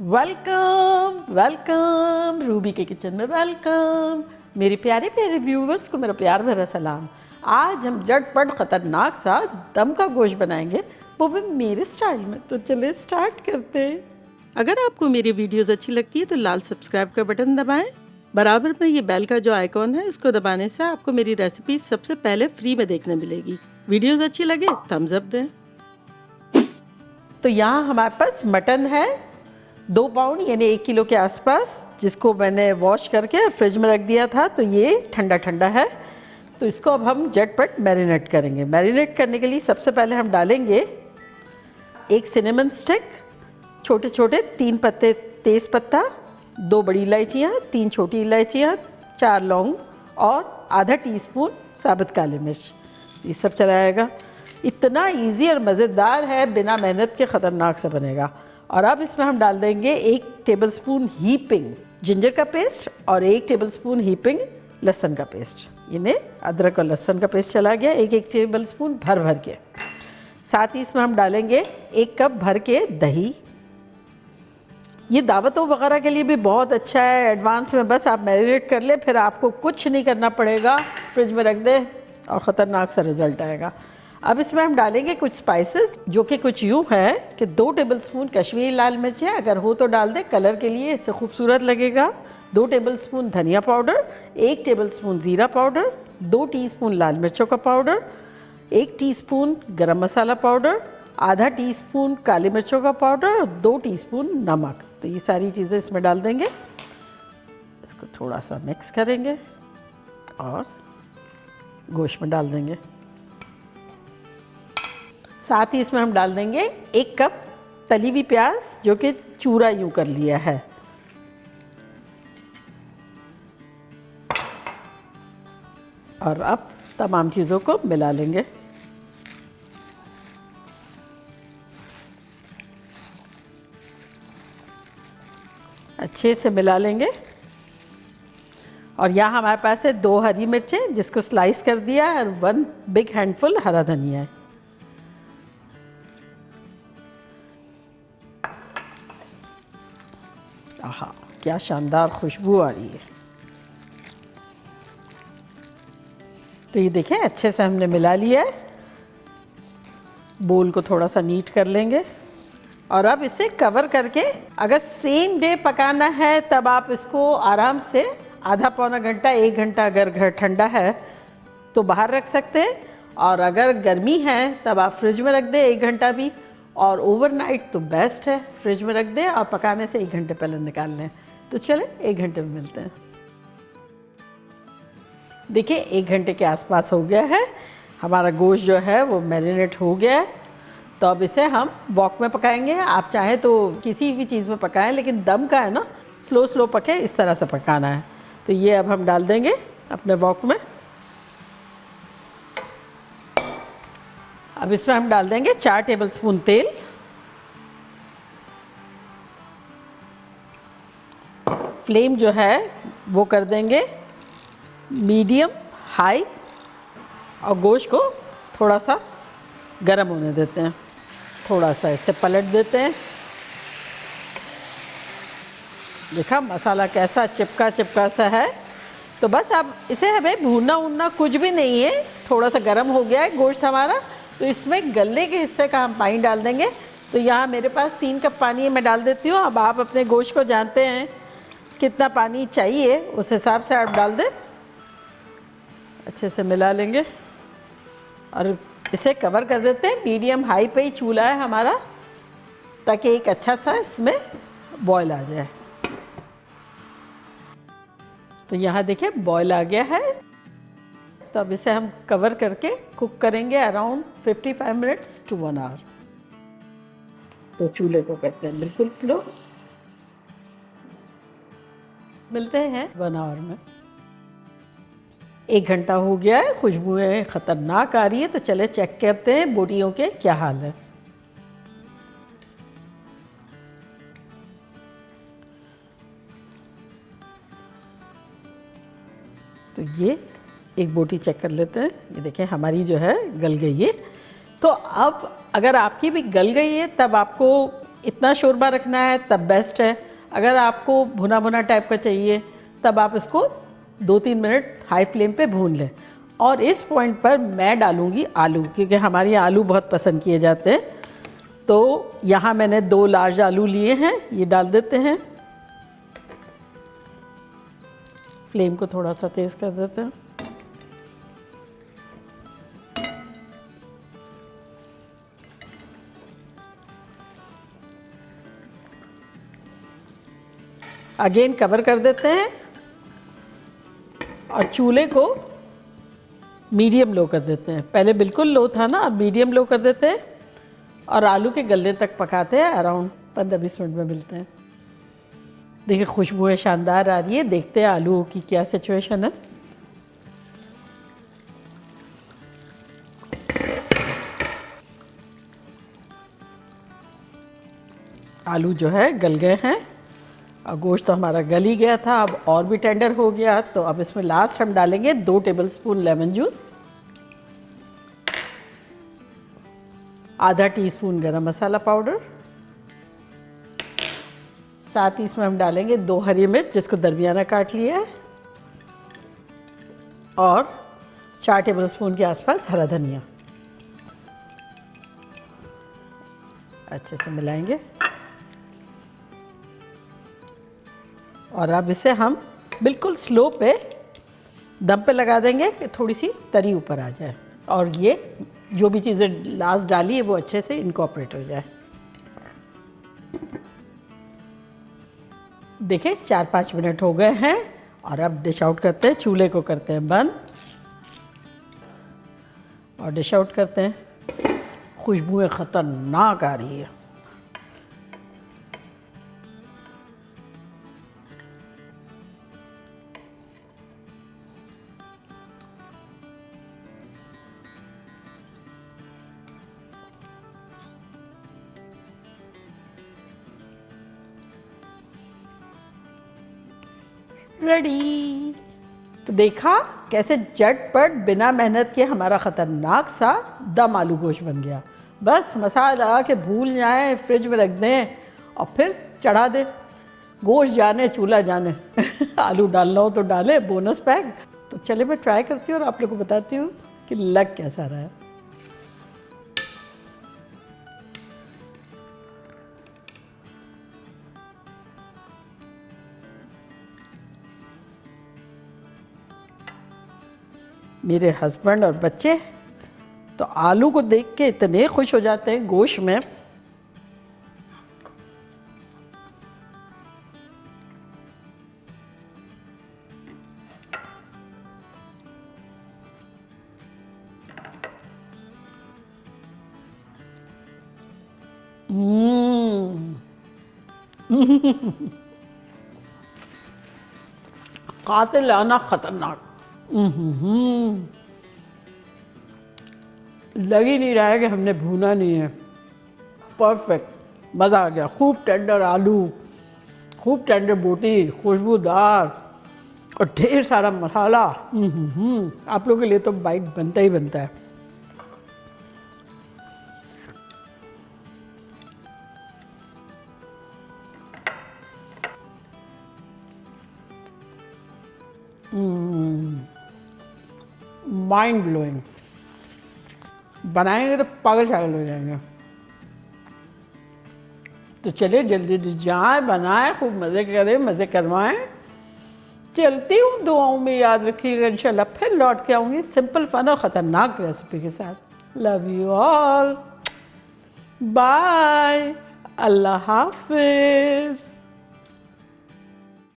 Welcome welcome Ruby के kitchen में welcome. मेरे प्यारे प्यारे व्यूवर्स को मेरा प्यार भरा सलाम। आज हम झटपट ख़तरनाक सा दम का गोश्त बनाएंगे, वो भी मेरे स्टाइल में। तो चलिए स्टार्ट करते हैं। अगर आपको मेरी वीडियोस अच्छी लगती है तो लाल सब्सक्राइब का बटन दबाएं। बराबर में ये बेल का जो आइकॉन है उसको दबाने से आपको मेरी रेसिपी सबसे पहले फ्री में देखने मिलेगी। वीडियोस अच्छी लगे थम्स अप दें। तो यहाँ हमारे पास मटन है 2 पाउंड यानी 1 किलो के आसपास, जिसको मैंने वॉश करके फ्रिज में रख दिया था। तो ये ठंडा ठंडा है। तो इसको अब हम झटपट मैरिनेट करेंगे। मैरिनेट करने के लिए सबसे पहले हम डालेंगे 1 सिनेमन स्टिक, छोटे छोटे 3 पत्ते तेज़ पत्ता, 2 बड़ी इलायचियाँ, 3 छोटी इलायचियाँ, 4 लौंग और आधा टीस्पून साबुत काली मिर्च। ये सब चलाएगा। इतना इजी और मज़ेदार है, बिना मेहनत के ख़तरनाक से बनेगा। और अब इसमें हम डाल देंगे 1 टेबलस्पून हीपिंग जिंजर का पेस्ट और 1 टेबलस्पून हीपिंग लहसुन का पेस्ट। इन्हें अदरक और लहसुन का पेस्ट चला गया 1 टेबलस्पून भर भर के। साथ ही इसमें हम डालेंगे 1 कप भर के दही। ये दावतों वगैरह के लिए भी बहुत अच्छा है। एडवांस में बस आप मैरिनेट कर ले, फिर आपको कुछ नहीं करना पड़ेगा, फ्रिज में रख दे और ख़तरनाक सा रिज़ल्ट आएगा। अब इसमें हम डालेंगे कुछ स्पाइसेस, जो कि कुछ यूँ है कि 2 टेबलस्पून कश्मीरी लाल मिर्च है, अगर हो तो डाल दे, कलर के लिए इससे खूबसूरत लगेगा। 2 टेबलस्पून धनिया पाउडर, 1 टेबलस्पून ज़ीरा पाउडर, 2 टीस्पून लाल मिर्चों का पाउडर, 1 टीस्पून गरम मसाला पाउडर, आधा टीस्पून काली मिर्चों का पाउडर और 2 टीस्पून नमक। तो ये सारी चीज़ें इसमें डाल देंगे। इसको थोड़ा सा मिक्स करेंगे और गोश्त में डाल देंगे। साथ ही इसमें हम डाल देंगे 1 कप तली हुई प्याज, जो कि चूरा यूं कर लिया है। और अब तमाम चीज़ों को मिला लेंगे। अच्छे से मिला लेंगे। और यहाँ हमारे पास है 2 हरी मिर्चें, जिसको स्लाइस कर दिया, और 1 बिग हैंडफुल हरा धनिया है। आहा, क्या शानदार खुशबू आ रही है। तो ये देखें, अच्छे से हमने मिला लिया है। बोल को थोड़ा सा नीट कर लेंगे और अब इसे कवर करके, अगर सेम डे पकाना है तब आप इसको आराम से आधा पौना घंटा 1 घंटा, अगर घर ठंडा है तो बाहर रख सकते हैं, और अगर गर्मी है तब आप फ्रिज में रख दें 1 घंटा भी, और ओवरनाइट तो बेस्ट है, फ्रिज में रख दें और पकाने से 1 घंटे पहले निकाल लें। तो चलें 1 घंटे में मिलते हैं। देखिए 1 घंटे के आसपास हो गया है हमारा गोश्त, जो है वो मैरिनेट हो गया है। तो अब इसे हम वॉक में पकाएंगे। आप चाहे तो किसी भी चीज़ में पकाएं, लेकिन दम का है ना, स्लो पके, इस तरह से पकाना है। तो ये अब हम डाल देंगे अपने वॉक में। अब इसमें हम डाल देंगे 4 टेबलस्पून तेल। फ्लेम जो है वो कर देंगे मीडियम हाई, और गोश्त को थोड़ा सा गर्म होने देते हैं। थोड़ा सा इसे पलट देते हैं। देखा मसाला कैसा चिपका चिपका सा है। तो बस अब इसे हमें भूनना वूनना कुछ भी नहीं है। थोड़ा सा गर्म हो गया है गोश्त हमारा, तो इसमें गले के हिस्से का हम पानी डाल देंगे। तो यहाँ मेरे पास 3 कप पानी है, मैं डाल देती हूँ। अब आप अपने गोश्त को जानते हैं कितना पानी चाहिए, उस हिसाब से आप डाल दें। अच्छे से मिला लेंगे और इसे कवर कर देते हैं। मीडियम हाई पे ही चूल्हा है हमारा, ताकि एक अच्छा सा इसमें बॉयल आ जाए। तो यहाँ देखिए बॉयल आ गया है। तो अब इसे हम कवर करके कुक करेंगे अराउंड 55 मिनट्स टू 1 आवर। तो चूल्हे को करते हैं बिल्कुल स्लो। मिलते हैं 1 आवर में। 1 घंटा हो गया है, खुशबुएं ख़तरनाक आ रही है। तो चले चेक करते हैं बोटियों के क्या हाल है। तो ये एक बोटी चेक कर लेते हैं। ये देखें हमारी जो है गल गई है। तो अब अगर आपकी भी गल गई है तब आपको इतना शोरबा रखना है तब बेस्ट है। अगर आपको भुना भुना टाइप का चाहिए तब आप इसको 2-3 मिनट हाई फ्लेम पे भून लें। और इस पॉइंट पर मैं डालूँगी आलू, क्योंकि हमारे यहाँ आलू बहुत पसंद किए जाते हैं। तो यहाँ मैंने 2 लार्ज आलू लिए हैं, ये डाल देते हैं। फ्लेम को थोड़ा सा तेज़ कर देते हैं। अगेन कवर कर देते हैं और चूल्हे को मीडियम लो कर देते हैं। पहले बिल्कुल लो था ना, अब मीडियम लो कर देते हैं और आलू के गलने तक पकाते हैं। अराउंड 15-20 मिनट में मिलते हैं। देखिए खुशबू शानदार आ रही है। देखते हैं आलू की क्या सिचुएशन है। आलू जो है गल गए हैं और गोश्त तो हमारा गल ही गया था, अब और भी टेंडर हो गया। तो अब इसमें लास्ट हम डालेंगे 2 टेबलस्पून लेमन जूस, आधा टीस्पून गरम मसाला पाउडर, साथ ही इसमें हम डालेंगे 2 हरी मिर्च जिसको दरमियाना काट लिया है, और 4 टेबलस्पून के आसपास हरा धनिया। अच्छे से मिलाएंगे और अब इसे हम बिल्कुल स्लो पे दम पे लगा देंगे कि थोड़ी सी तरी ऊपर आ जाए और ये जो भी चीज़ें लास्ट डाली है वो अच्छे से इनकॉर्पोरेट हो जाए। देखिए 4-5 मिनट हो गए हैं और अब डिश आउट करते हैं। चूल्हे को करते हैं बंद और डिश आउट करते हैं। खुशबुएं ख़तरनाक आ रही है। रेडी। तो देखा कैसे झटपट बिना मेहनत के हमारा ख़तरनाक सा दम आलू गोश्त बन गया। बस मसाला लगा के भूल जाएं, फ्रिज में रख दें और फिर चढ़ा दें। गोश्त जाने चूल्हा जाने। आलू डालना हो तो डालें, बोनस पैक। तो चले मैं ट्राई करती हूँ और आप लोगों को बताती हूँ कि लग कैसा रहा है। मेरे हस्बैंड और बच्चे तो आलू को देख के इतने खुश हो जाते हैं गोश्त में। कातिलाना खतरनाक। लग ही नहीं रहा है कि हमने भूना नहीं है। परफेक्ट, मज़ा आ गया। खूब टेंडर आलू, खूब टेंडर बोटी, खुशबूदार और ढेर सारा मसाला। आप लोगों के लिए तो बाइट बनता ही बनता है। Mind blowing. बनाएंगे तो पागल शागल हो जाएंगे। तो चलिए जल्दी जल्दी जाएं, बनाएं, खूब मज़े करें, मज़े करवाएं। चलती हूँ, दुआओं में याद रखिएगा। इंशाल्लाह फिर लौट के आऊँगी सिंपल फन और ख़तरनाक रेसिपी के साथ। लव यू ऑल, बाय, अल्लाह हाफिज़।